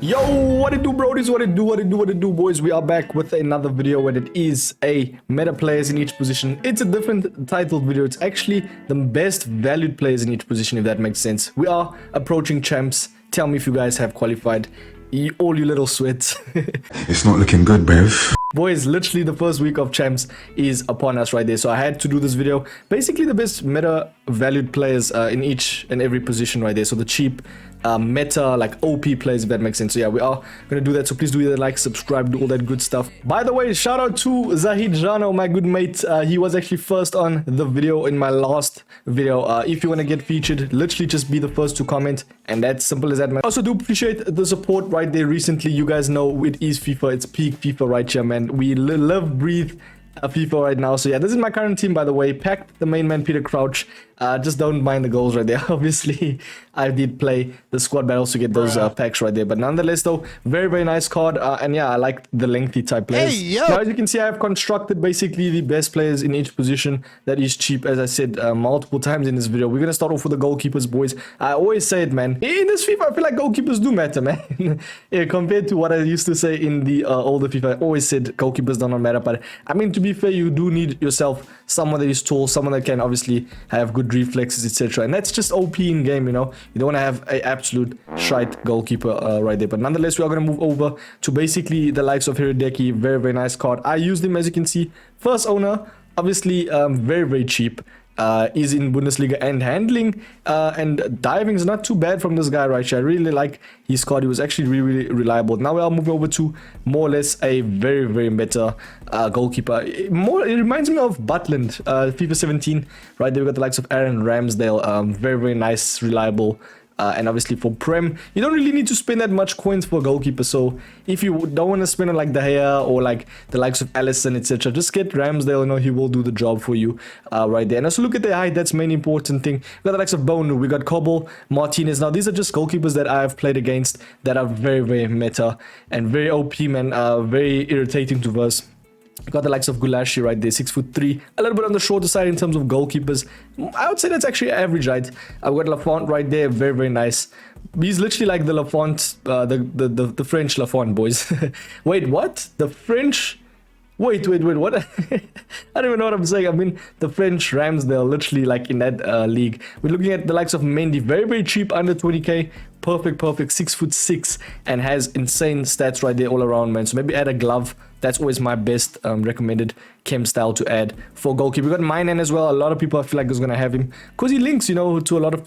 Yo, what it do, brodies? What it do, boys? We are back with another video, and it is a meta players in each position. It's a different titled video. It's actually the best valued players in each position, if that makes sense. We are approaching champs. Tell me if you guys have qualified. All you little sweats. It's not looking good, bruv. Boys, literally the first week of champs is upon us right there, so I had to do this video. Basically the best meta valued players in each and every position right there. So the cheap meta, like OP players, if that makes sense. So yeah, we are gonna do that, so please do either like, subscribe, do all that good stuff. By the way, shout out to Zahid Jano, my good mate. He was actually first on the video in my last video. If you want to get featured, literally just be the first to comment, and that's simple as that, man. Also do appreciate the support right there recently. You guys know it is FIFA, it's peak FIFA right here, man. We live, breathe FIFA right now. So yeah, this is my current team, by the way. Packed, the main man Peter Crouch. Just don't mind the goals right there. Obviously I did play the squad battles to get those packs right there, but nonetheless though, very nice card. And yeah, I like the lengthy type players. Hey, yo. Now as you can see, I have constructed basically the best players in each position that is cheap, as I said multiple times in this video. We're gonna start off with the goalkeepers, boys. I always say it, man, in this FIFA I feel like goalkeepers do matter, man. Yeah, compared to what I used to say in the older FIFA, I always said goalkeepers do not matter. But I mean, to be fair, you do need yourself someone that is tall, someone that can obviously have good reflexes, etc. And that's just OP in game, you know. You don't want to have an absolute shite goalkeeper right there. But nonetheless, we are going to move over to basically the likes of Hirodeki. Very nice card. I used him, as you can see, first owner, obviously very cheap. Is in Bundesliga, and handling and diving is not too bad from this guy right here. I really like his card. He was actually really reliable. Now we are moving over to more or less a very meta goalkeeper. It reminds me of Butland, FIFA 17 right there. We got the likes of Aaron Ramsdale. Very nice, reliable. And obviously for Prem, you don't really need to spend that much coins for a goalkeeper. So if you don't want to spend on like De Gea or like the likes of Allison, etc., just get Ramsdale. You know, he will do the job for you right there. And also look at the height. That's the main important thing. We got the likes of Bonu. We got Kobel, Martinez. Now these are just goalkeepers that I have played against that are very meta and very OP, man. Very irritating to verse. Got the likes of Gulashi right there, 6'3", a little bit on the shorter side in terms of goalkeepers. I would say that's actually average height. I've got Lafont right there, very nice. He's literally like the Lafont, the French Lafont, boys. Wait, what? The French? Wait, what? I don't even know what I'm saying. I mean, the French Ramsdale, literally like in that league. We're looking at the likes of Mendy, very cheap, under 20k. Perfect, 6'6", and has insane stats right there all around, man. So maybe add a glove. That's always my best recommended chem style to add for goalkeeper. We got Mainan as well. A lot of people I feel like is gonna have him because he links, you know, to a lot of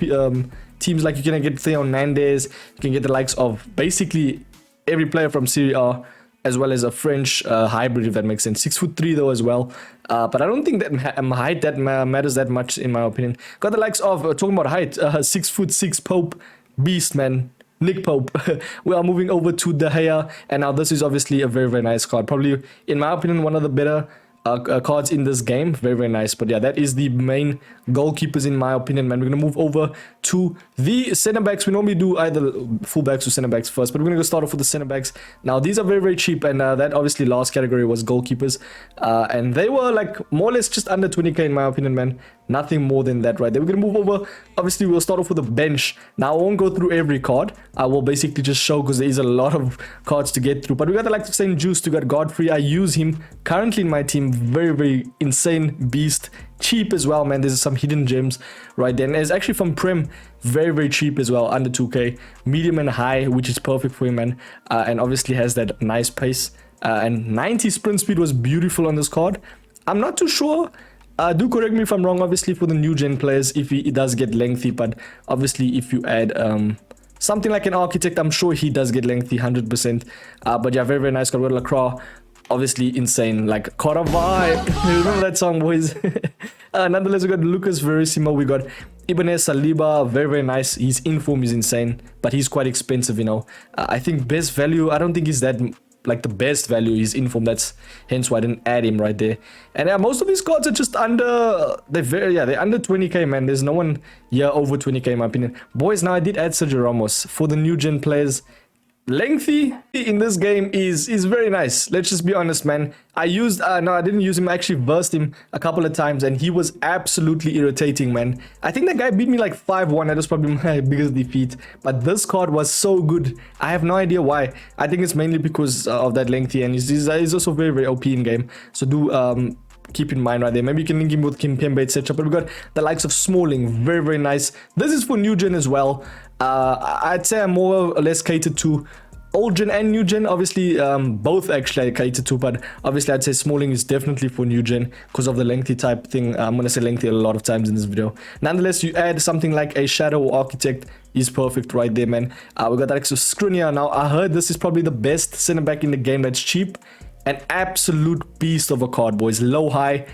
teams. Like you can get Theo Hernandez, you can get the likes of basically every player from Serie A, as well as a French hybrid, if that makes sense. 6'3" though as well. But I don't think that height that matters that much in my opinion. Got the likes of talking about height, 6'6" Pope, beast, man. Nick Pope. We are moving over to De Gea, and now this is obviously a very nice card. Probably, in my opinion, one of the better cards in this game. Very nice. But yeah, that is the main goalkeepers in my opinion, man. We're gonna move over to the center backs. We normally do either fullbacks or center backs first, but we're gonna go start off with the center backs. Now these are very cheap, and that obviously last category was goalkeepers, and they were like more or less just under 20k in my opinion, man. Nothing more than that right there. We're gonna move over. Obviously we'll start off with the bench. Now I won't go through every card. I will basically just show, because there is a lot of cards to get through. But we got the likes of St. Juice. We got Godfrey. I use him currently in my team. Very insane beast. Cheap as well, man. There's some hidden gems right there, and it's actually from Prem. Very cheap as well, under 2k, medium and high, which is perfect for him, man. And obviously has that nice pace, and 90 sprint speed was beautiful on this card. I'm not too sure. Do correct me if I'm wrong, obviously, for the new gen players, if it does get lengthy. But obviously if you add something like an architect, I'm sure he does get lengthy, 100%. But yeah, very nice card. Lacroix, obviously insane, like Caught a Vibe. Remember that song, boys? Nonetheless, we got Lucas Verissimo. We got Ibanez Saliba, very nice. His inform is insane, but he's quite expensive, you know. I think best value, I don't think he's that like the best value is inform. That's hence why I didn't add him right there. And yeah, most of these cards are just under, they're under 20k, man. There's no one here over 20k in my opinion. Boys, now I did add Sergio Ramos for the new gen players. Lengthy in this game is very nice. Let's just be honest, man. I didn't use him. I actually versed him a couple of times and he was absolutely irritating, man. I think that guy beat me like 5-1. That was probably my biggest defeat, but this card was so good. I have no idea why. I think it's mainly because of that lengthy, and he's also very OP in game, so do keep in mind right there. Maybe you can link him with Kimpembe, etc. But we got the likes of Smalling, very nice. This is for new gen as well. I'd say I'm more or less catered to old gen and new gen. Obviously, both actually I catered to, but obviously I'd say Smalling is definitely for new gen because of the lengthy type thing. I'm gonna say lengthy a lot of times in this video. Nonetheless, you add something like a Shadow or Architect, is perfect right there, man. We got the likes of Skriniar. Now I heard this is probably the best center back in the game that's cheap. An absolute beast of a card, boys. Low, high,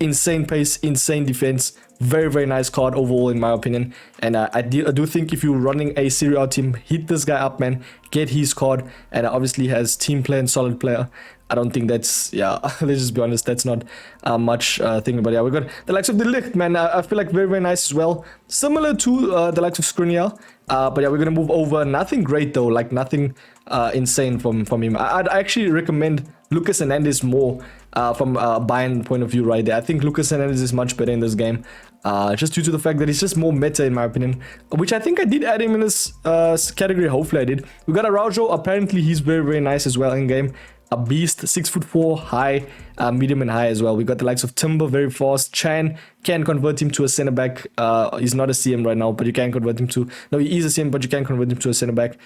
insane pace, insane defense. Very nice card overall, in my opinion. And I do think if you're running a Serie A team, hit this guy up, man. Get his card. And obviously has team player and solid player. I don't think that's, yeah, let's just be honest, that's not much thing. But yeah, we got the likes of the Ligt, man. I feel like very nice as well. Similar to the likes of Skriniar. But yeah, we're going to move over. Nothing great though, like nothing insane from him. I'd actually recommend Lucas Hernandez more from a Bayern point of view right there. I think Lucas Hernandez is much better in this game. Just due to the fact that he's just more meta in my opinion, which I think I did add him in this category. Hopefully I did. We got Araujo. Apparently he's very nice as well in game. A beast, 6'4", high, medium and high as well. We got the likes of Timber, very fast. Chan can convert him to a center back. He's not a CM right now, but you can convert him to, no, he is a CM, but you can convert him to a center back.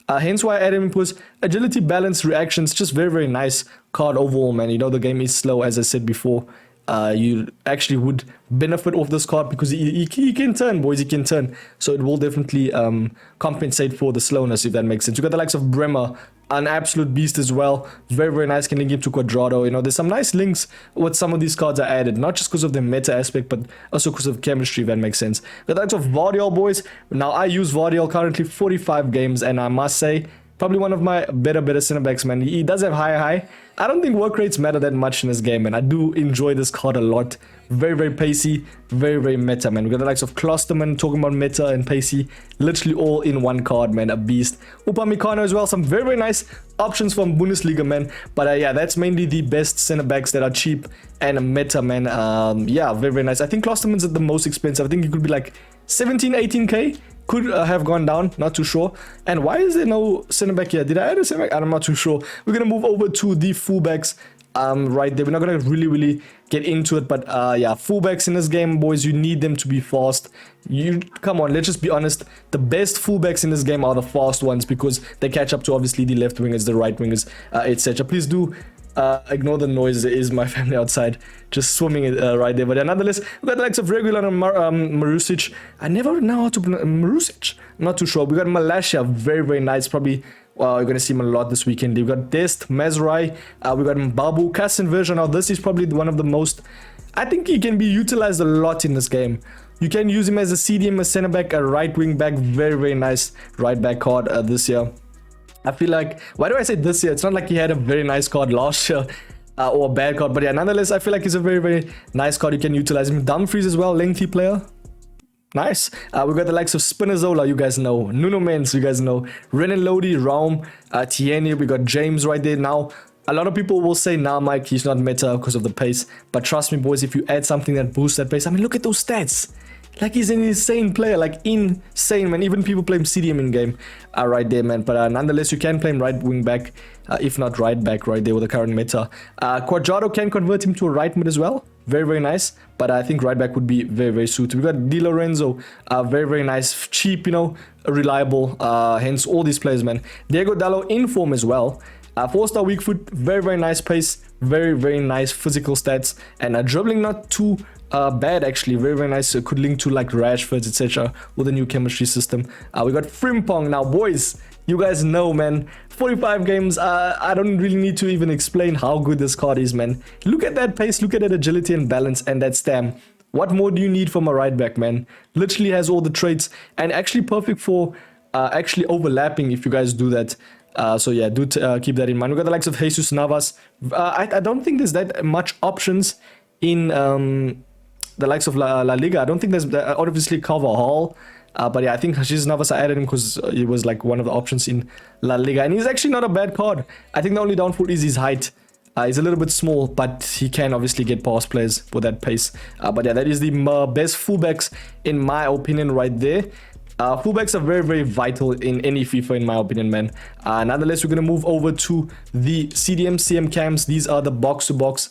Hence why I added him, because agility, balance, reactions, just very nice card overall, man. You know, the game is slow, as I said before. You actually would benefit off this card because he can turn, boys. He can turn, so it will definitely compensate for the slowness, if that makes sense. You got the likes of Bremer, an absolute beast as well. Very nice. Can link him to Quadrado. You know, there's some nice links with some of these cards I added, not just because of the meta aspect, but also because of chemistry, if that makes sense. The likes of Vardiol, boys. Now I use Vardiol currently 45 games, and I must say, probably one of my better center backs, man. He does have high. I don't think work rates matter that much in this game, and I do enjoy this card a lot. Very pacey, very meta, man. We got the likes of Klosterman, talking about meta and pacey, literally all in one card, man. A beast. Upamecano as well. Some very nice options from Bundesliga, man. But yeah, that's mainly the best center backs that are cheap and meta, man. Yeah, very nice. I think Klosterman's at the most expensive. I think it could be like 17-18k. Could have gone down, not too sure. And why is there no center back here? Did I add a center back? I'm not too sure. We're gonna move over to the fullbacks right there. We're not gonna really get into it, but yeah, fullbacks in this game, boys, you need them to be fast. Come on, let's just be honest. The best fullbacks in this game are the fast ones, because they catch up to obviously the left wingers, the right wingers, etc. Please do ignore the noise. There is my family outside just swimming right there. But nonetheless, we got the likes of Regular and Marusic. I never know how to pronounce Marusic. I'm not too sure. We got Malaysia, very nice. Probably, well, you're gonna see him a lot this weekend. We got Dest, Mazrai, we got Mbabu, Kassan version. Now this is probably one of the most, I think he can be utilized a lot in this game. You can use him as a CDM, a center back, a right wing back. Very nice right back card this year. I feel like, why do I say this year? It's not like he had a very nice card last year or a bad card, but yeah, nonetheless, I feel like he's a very nice card. You can utilize him. Dumfries as well, lengthy player. Nice. We got the likes of Spinazzola, you guys know. Nuno Mendes, you guys know. Renan Lodi, Raum, Tierney. We got James right there. Now, a lot of people will say, nah, Mike, he's not meta because of the pace. But trust me, boys, if you add something that boosts that pace, I mean, look at those stats. Like, he's an insane player, like insane, man. Even people play him CDM in game right there, man. But nonetheless, you can play him right wing back, if not right back, right there with the current meta. Quadrado can convert him to a right mid as well. Very nice. But I think right back would be very suited. We got Di Lorenzo, very nice, cheap, you know, reliable. Hence all these players, man. Diego Dallo in form as well. 4-star weak foot, very nice pace, very nice physical stats, and dribbling not too bad actually. Very nice. Could link to like Rashford, etc. with the new chemistry system. We got Frimpong. Now, boys, you guys know, man, 45 games. I don't really need to even explain how good this card is, man. Look at that pace, look at that agility and balance, and that stam. What more do you need from a right back, man? Literally has all the traits, and actually perfect for actually overlapping if you guys do that. So yeah, do keep that in mind. We got the likes of Jesus Navas. I don't think there's that much options in the likes of La Liga. I don't think there's obviously Carvajal. But yeah, I think Hashish Navas, I added him because he was like one of the options in La Liga. And he's actually not a bad card. I think the only downfall is his height. He's a little bit small, but he can obviously get past players with that pace. But yeah, that is the best fullbacks in my opinion right there. Fullbacks are very, very vital in any FIFA in my opinion, man. Nonetheless, we're going to move over to the CDM, CM cams. These are the box-to-box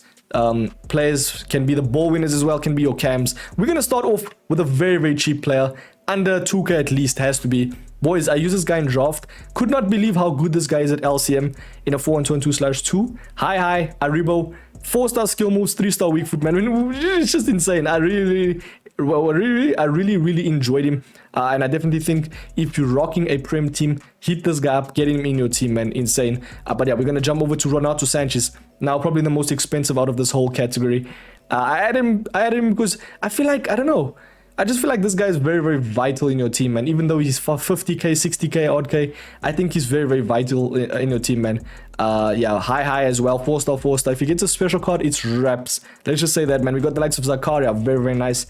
players. Can be the ball winners as well, can be your cams. We're going to start off with a very, very cheap player. Under 2k at least, has to be. Boys, I use this guy in draft. Could not believe how good this guy is at LCM in a 4-on-2/2. Hi, Aribo. 4-star skill moves, 3-star weak foot, man. It's just insane. I really enjoyed him. And I definitely think if you're rocking a Prem team, hit this guy up, get him in your team, man. Insane. But yeah, we're going to jump over to Renato Sanchez. Now, probably the most expensive out of this whole category. I add him because I feel like, I don't know. I just feel like this guy is very, very vital in your team, man. Even though he's for 50k, 60k, odd k, I think he's very, very vital in your team, man. Yeah, high as well. 4-star, 4-star. If he gets a special card, it's reps. Let's just say that, man. We got the likes of Zakaria, very, very nice.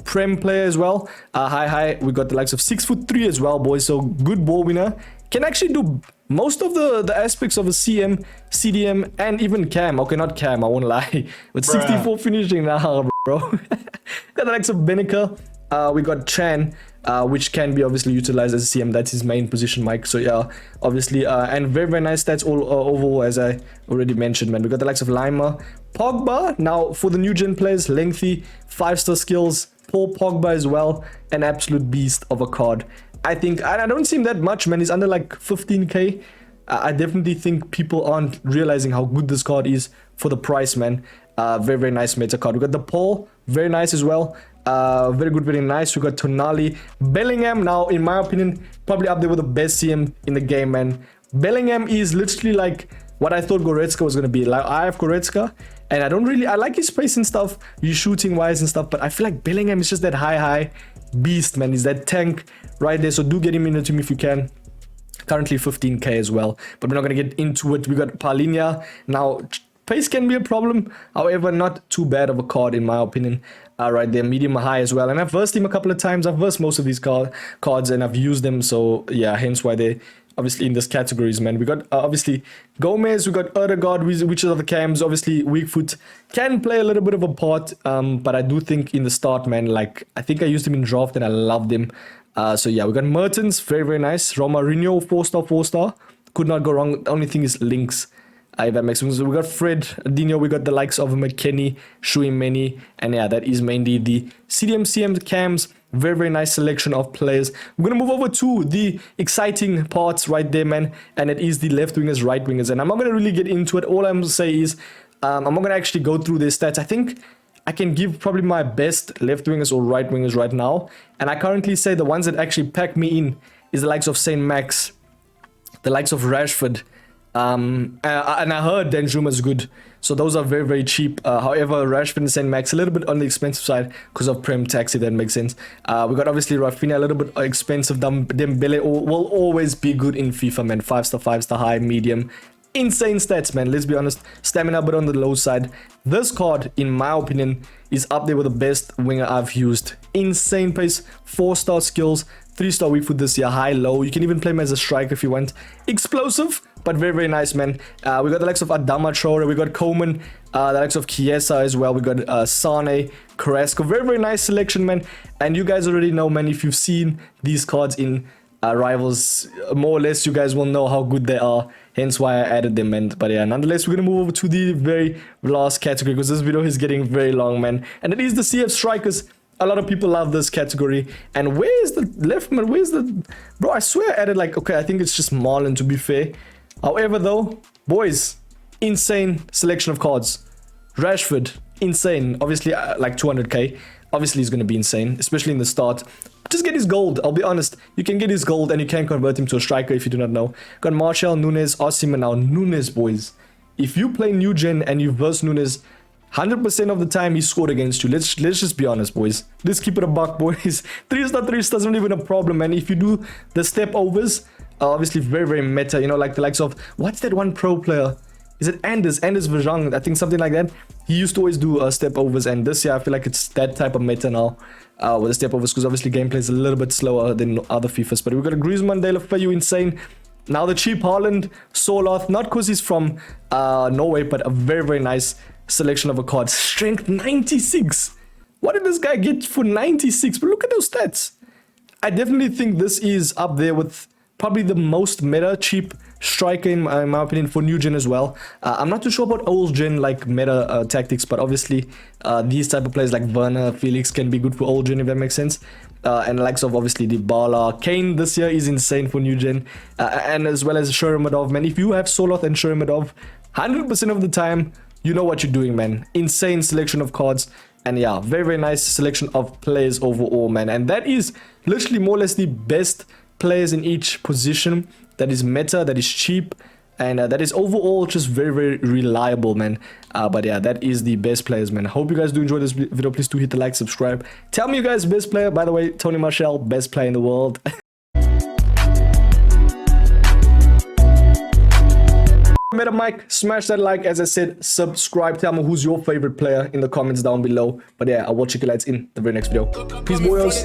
Prem player as well. High. We got the likes of 6'3" as well, boys. So good ball winner. Can actually do most of the aspects of a CM, CDM, and even cam. Okay, not cam, I won't lie. With 64 finishing now, bro. Got the likes of Benica. We got Chan, which can be obviously utilized as a CM. That's his main position, Mike. So yeah, obviously, and very, very nice stats all overall, as I already mentioned, man. We got the likes of Lima. Pogba, now for the new gen players, lengthy, 5-star skills. Paul Pogba as well, an absolute beast of a card. I think, I don't see him that much, man. He's under like 15k. I definitely think people aren't realizing how good this card is for the price, man. Very, very nice meta card. We got the Paul, very nice as well. Very good, very nice. We got Tonali. Bellingham, now in my opinion, probably up there with the best CM in the game, man. Bellingham is literally like what I thought Goretzka was going to be. Like, I have Goretzka, and I like his pace and stuff, he's shooting wise and stuff, but I feel like Bellingham is just that high beast, man. He's that tank right there, so do get him in the team if you can. Currently 15k as well, but we're not going to get into it. We got Paulinho. Now, pace can be a problem, however, not too bad of a card in my opinion. Right there, medium high as well, and I've versed him a couple of times. I've versed most of these cards and I've used them, so yeah, hence why they obviously in this categories, man. We got obviously Gomez, we got Odegaard, which are the cams. Obviously weak foot can play a little bit of a part, but I do think in the start, man, like I think I used him in draft and I loved him. So yeah, we got Mertens, very, very nice. Romarinho, 4-star. Could not go wrong. The only thing is links. If that makes sense. So we got Fred, Dino, we got the likes of McKennie, Shuimeni, and yeah, that is mainly the CM cams. Very, very nice selection of players. We're going to move over to the exciting parts right there, man. And it is the left wingers, right wingers. And I'm not going to really get into it. All I'm going to say is I'm not going to actually go through their stats. I think I can give probably my best left wingers or right wingers right now. And I currently say the ones that actually pack me in is the likes of St. Max, the likes of Rashford. And I heard Danjuma is good. So those are very, very cheap. However, Rashford and St. Max a little bit on the expensive side because of Prem tax, if that makes sense. We got obviously Rafinha a little bit expensive. Dembele will always be good in FIFA, man. 5-star, 5-star, high, medium. Insane stats, man. Let's be honest. Stamina, but on the low side. This card, in my opinion, is up there with the best winger I've used. Insane pace, 4-star skills, 3-star weak foot this year, high, low. You can even play him as a striker if you want. Explosive, but very, very nice, man. We got the likes of Adama Traore, we got Coman, the likes of Chiesa as well. We got Sane, Carrasco. Very, very nice selection, man. And you guys already know, man, if you've seen these cards in Rivals, more or less, you guys will know how good they are. Hence why I added them, man. But yeah, nonetheless, we're going to move over to the very last category because this video is getting very long, man. And it is the CF Strikers. A lot of people love this category. And where is the left, man? Where's the... Bro, I swear I added like... Okay, I think it's just Marlon, to be fair. However, though, boys, insane selection of cards. Rashford, insane. Obviously, like 200k. Obviously, he's going to be insane, especially in the start. Just get his gold. I'll be honest. You can get his gold and you can convert him to a striker if you do not know. Got Martial, Nunes, Osimhen. Now, Nunes, boys. If you play new gen and you verse Nunes, 100% of the time he scored against you. Let's just be honest, boys. Let's keep it a buck, boys. 3-star, 3-star isn't even a problem, man. If you do the step overs, obviously very, very meta. You know, like the likes of... What's that one pro player? is it Anders Vajang? I think something like that. He used to always do step overs, and this year I feel like it's that type of meta now with the step overs, because obviously gameplay is a little bit slower than other FIFAs. But we've got a Griezmann, Deulofeu, insane. Now the cheap Haaland, Soloth, not because he's from Norway, but a very, very nice selection of a card. Strength 96. What did this guy get for 96? But look at those stats. I definitely think this is up there with probably the most meta cheap striker in my opinion for new gen as well. I'm not too sure about old gen like meta tactics, but obviously these type of players like Werner, Felix can be good for old gen, if that makes sense. And likes of obviously Dybala, Kane this year is insane for new gen, and as well as Shurimadov. Man, if you have Soloth and Shurimadov, 100% of the time you know what you're doing, man. Insane selection of cards. And yeah, very, very nice selection of players overall, man. And that is literally more or less the best players in each position. That is meta, that is cheap, and that is overall just very, very reliable, man. But yeah, that is the best players, man. I hope you guys do enjoy this video. Please do hit the like, subscribe. Tell me you guys best player. By the way, Tony Marshall, best player in the world. MetaMike, smash that like. As I said, subscribe. Tell me who's your favorite player in the comments down below. But yeah, I will check you guys in the very next video. Peace, boys.